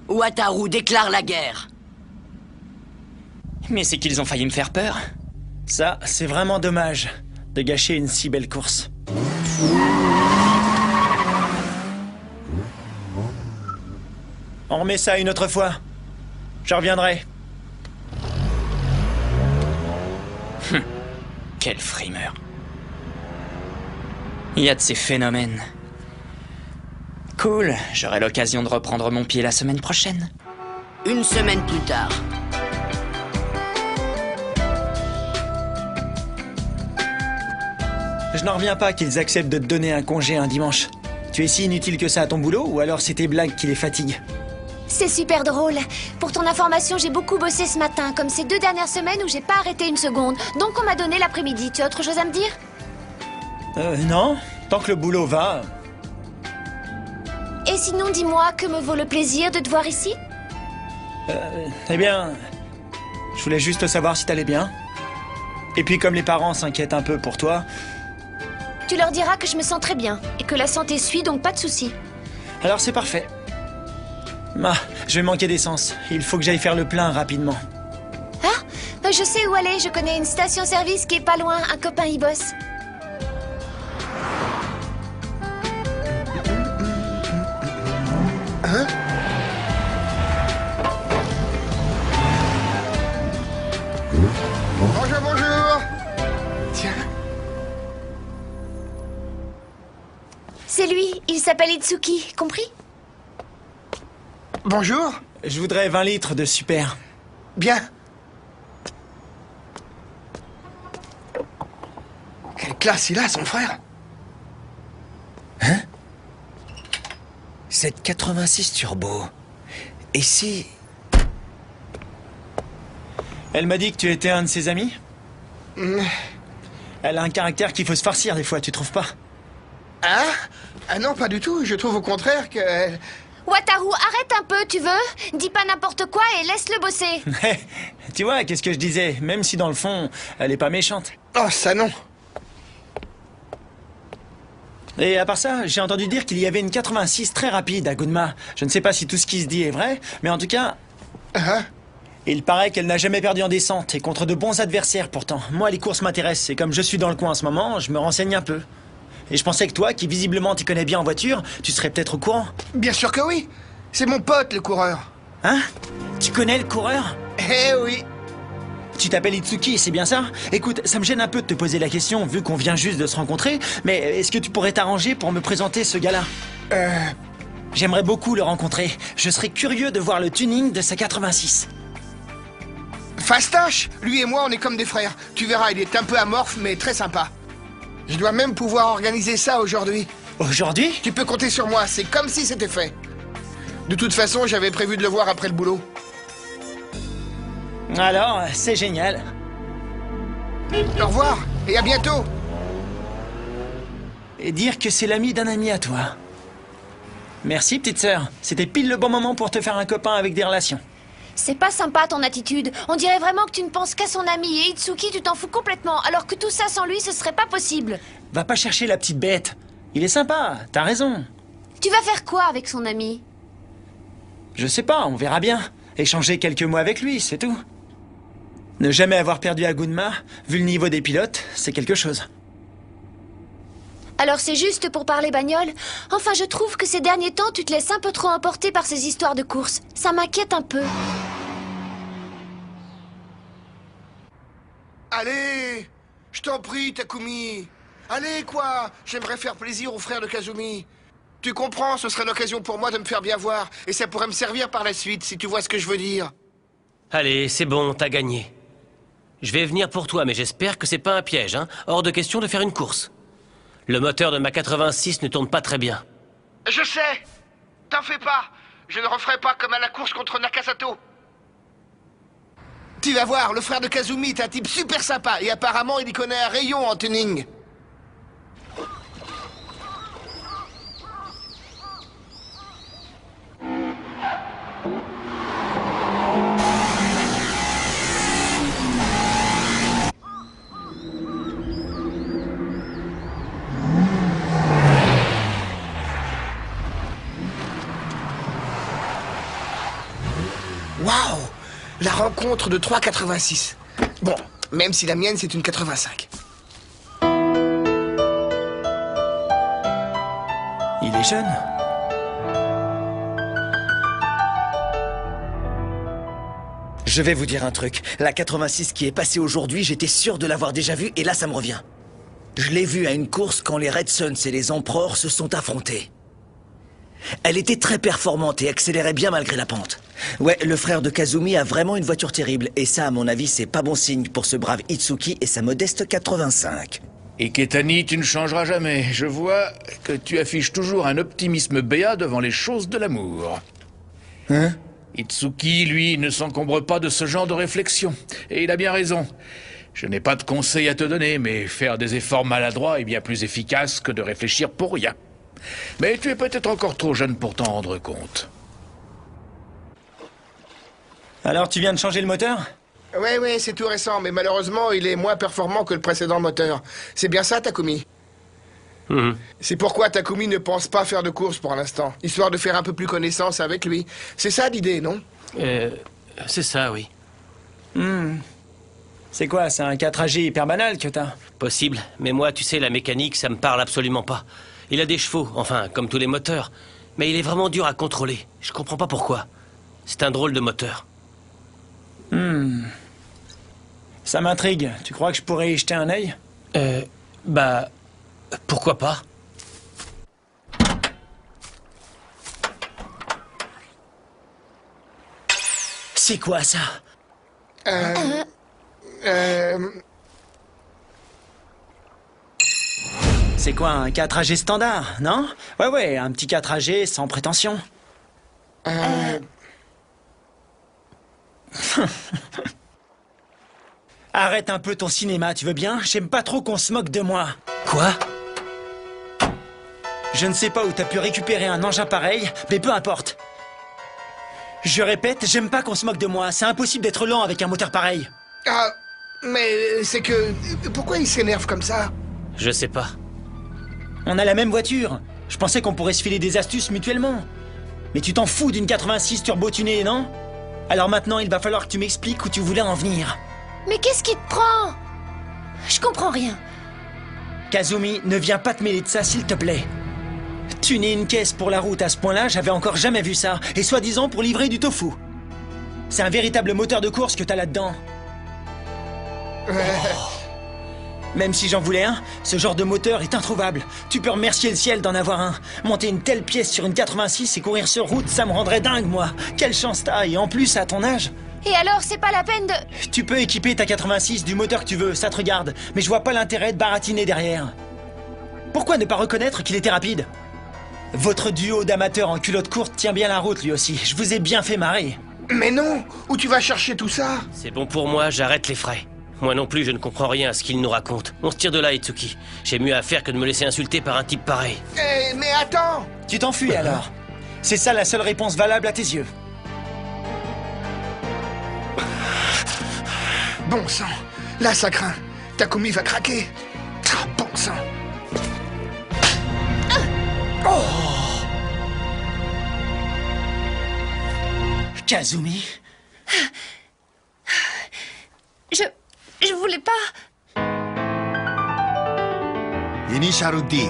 Wataru déclare la guerre. Mais c'est qu'ils ont failli me faire peur. Ça, c'est vraiment dommage de gâcher une si belle course. On remet ça une autre fois. Je reviendrai. Quel frimeur. Il y a de ces phénomènes. Cool, j'aurai l'occasion de reprendre mon pied la semaine prochaine. Une semaine plus tard. Je n'en reviens pas qu'ils acceptent de te donner un congé un dimanche. Tu es si inutile que ça à ton boulot, ou alors c'est tes blagues qui les fatiguent? C'est super drôle. Pour ton information, j'ai beaucoup bossé ce matin, comme ces 2 dernières semaines où j'ai pas arrêté une seconde. Donc on m'a donné l'après-midi. Tu as autre chose à me dire? Non. Tant que le boulot va... Et sinon, dis-moi, que me vaut le plaisir de te voir ici? Eh bien... Je voulais juste savoir si t'allais bien. Et puis comme les parents s'inquiètent un peu pour toi... Tu leur diras que je me sens très bien, et que la santé suit, donc pas de soucis. Alors c'est parfait. Je vais manquer d'essence. Il faut que j'aille faire le plein rapidement. Ah, je sais où aller, je connais une station-service qui est pas loin, un copain y bosse. Hein? Bonjour, bonjour. Tiens. C'est lui, il s'appelle Itsuki, compris? Bonjour. Je voudrais 20 litres de super. Bien. Quelle classe il a, son frère. Hein? Cette 86 turbo. Et si... Elle m'a dit que tu étais un de ses amis. Elle a un caractère qu'il faut se farcir des fois, tu trouves pas? Ah? Ah non, pas du tout. Je trouve au contraire que... Wataru, arrête un peu, tu veux? Dis pas n'importe quoi et laisse-le bosser. Tu vois, qu'est-ce que je disais? Même si dans le fond, elle est pas méchante. Oh, ça non. Et à part ça, j'ai entendu dire qu'il y avait une 86 très rapide à Gunma. Je ne sais pas si tout ce qui se dit est vrai, mais en tout cas... Il paraît qu'elle n'a jamais perdu en descente, et contre de bons adversaires pourtant. Moi, les courses m'intéressent, et comme je suis dans le coin en ce moment, je me renseigne un peu. Et je pensais que toi, qui visiblement t'y connais bien en voiture, tu serais peut-être au courant. Bien sûr que oui. C'est mon pote, le coureur. Hein? Tu connais le coureur? Eh oui. Tu t'appelles Itsuki, c'est bien ça? Écoute, ça me gêne un peu de te poser la question, vu qu'on vient juste de se rencontrer, mais est-ce que tu pourrais t'arranger pour me présenter ce gars-là? J'aimerais beaucoup le rencontrer. Je serais curieux de voir le tuning de sa 86. Fastoche! Lui et moi, on est comme des frères. Tu verras, il est un peu amorphe, mais très sympa. Je dois même pouvoir organiser ça aujourd'hui. Aujourd'hui? Tu peux compter sur moi, c'est comme si c'était fait. De toute façon, j'avais prévu de le voir après le boulot. Alors, c'est génial. Au revoir, et à bientôt. Et dire que c'est l'ami d'un ami à toi. Merci, petite sœur. C'était pile le bon moment pour te faire un copain avec des relations. C'est pas sympa ton attitude. On dirait vraiment que tu ne penses qu'à son ami et Itsuki, tu t'en fous complètement. Alors que tout ça sans lui, ce serait pas possible. Va pas chercher la petite bête. Il est sympa, t'as raison. Tu vas faire quoi avec son ami? Je sais pas, on verra bien. Échanger quelques mots avec lui, c'est tout. Ne jamais avoir perdu à Gunma, vu le niveau des pilotes, c'est quelque chose. Alors c'est juste pour parler bagnole? Enfin, je trouve que ces derniers temps, tu te laisses un peu trop emporter par ces histoires de course. Ça m'inquiète un peu. Allez, je t'en prie, Takumi. Allez, quoi. J'aimerais faire plaisir aux frères de Kazumi. Tu comprends, ce serait l'occasion pour moi de me faire bien voir. Et ça pourrait me servir par la suite, si tu vois ce que je veux dire. Allez, c'est bon, t'as gagné. Je vais venir pour toi, mais j'espère que c'est pas un piège, hein. Hors de question de faire une course. Le moteur de ma 86 ne tourne pas très bien. Je sais. T'en fais pas. Je ne referai pas comme à la course contre Nakasato. Tu vas voir, le frère de Kazumi est un type super sympa. Et apparemment, il y connaît un rayon en tuning. La rencontre de 3,86. Bon, même si la mienne, c'est une 85. Il est jeune. Je vais vous dire un truc. La 86 qui est passée aujourd'hui, j'étais sûr de l'avoir déjà vue et là ça me revient. Je l'ai vue à une course quand les Red Suns et les Emperors se sont affrontés. Elle était très performante et accélérait bien malgré la pente. Ouais, le frère de Kazumi a vraiment une voiture terrible et ça, à mon avis, c'est pas bon signe pour ce brave Itsuki et sa modeste 85. Et Ketani, tu ne changeras jamais. Je vois que tu affiches toujours un optimisme béat devant les choses de l'amour. Hein? Itsuki, lui, ne s'encombre pas de ce genre de réflexion. Et il a bien raison. Je n'ai pas de conseils à te donner, mais faire des efforts maladroits est bien plus efficace que de réfléchir pour rien. Mais tu es peut-être encore trop jeune pour t'en rendre compte. Alors, tu viens de changer le moteur? Ouais, c'est tout récent, mais malheureusement, il est moins performant que le précédent moteur. C'est bien ça, Takumi? C'est pourquoi Takumi ne pense pas faire de course pour l'instant, histoire de faire un peu plus connaissance avec lui. C'est ça l'idée, non? C'est ça, oui. C'est quoi, c'est un 4AG hyper banal que t'as? Possible, mais moi, tu sais, la mécanique, ça me parle absolument pas. Il a des chevaux, enfin, comme tous les moteurs. Mais il est vraiment dur à contrôler. Je comprends pas pourquoi. C'est un drôle de moteur. Ça m'intrigue. Tu crois que je pourrais y jeter un œil? Pourquoi pas? C'est quoi ça? C'est quoi, un 4AG standard, non? Ouais, un petit 4AG sans prétention. Arrête un peu ton cinéma, tu veux bien? J'aime pas trop qu'on se moque de moi. Quoi? Je ne sais pas où t'as pu récupérer un engin pareil, mais peu importe. Je répète, j'aime pas qu'on se moque de moi. C'est impossible d'être lent avec un moteur pareil. Ah, mais c'est que... Pourquoi il s'énerve comme ça? Je sais pas. On a la même voiture. Je pensais qu'on pourrait se filer des astuces mutuellement. Mais tu t'en fous d'une 86 turbo-tunée, non? Alors maintenant, il va falloir que tu m'expliques où tu voulais en venir. Mais qu'est-ce qui te prend? Je comprends rien. Kazumi, ne viens pas te mêler de ça, s'il te plaît. Tuner une caisse pour la route à ce point-là, j'avais encore jamais vu ça. Et soi-disant pour livrer du tofu. C'est un véritable moteur de course que t'as là-dedans. Même si j'en voulais un, ce genre de moteur est introuvable. Tu peux remercier le ciel d'en avoir un. Monter une telle pièce sur une 86 et courir sur route, ça me rendrait dingue, moi. Quelle chance t'as, et en plus, à ton âge. Et alors, c'est pas la peine de... Tu peux équiper ta 86 du moteur que tu veux, ça te regarde. Mais je vois pas l'intérêt de baratiner derrière. Pourquoi ne pas reconnaître qu'il était rapide? Votre duo d'amateurs en culotte courte tient bien la route, lui aussi. Je vous ai bien fait marrer. Mais non! Où tu vas chercher tout ça? C'est bon pour moi, j'arrête les frais. Moi non plus, je ne comprends rien à ce qu'il nous raconte. On se tire de là, Itsuki. J'ai mieux à faire que de me laisser insulter par un type pareil. Mais attends! Tu t'enfuis alors. C'est ça la seule réponse valable à tes yeux. Bon sang! Là, ça craint. Takumi va craquer. Ah, bon sang! Kazumi? Je voulais pas... Initial D.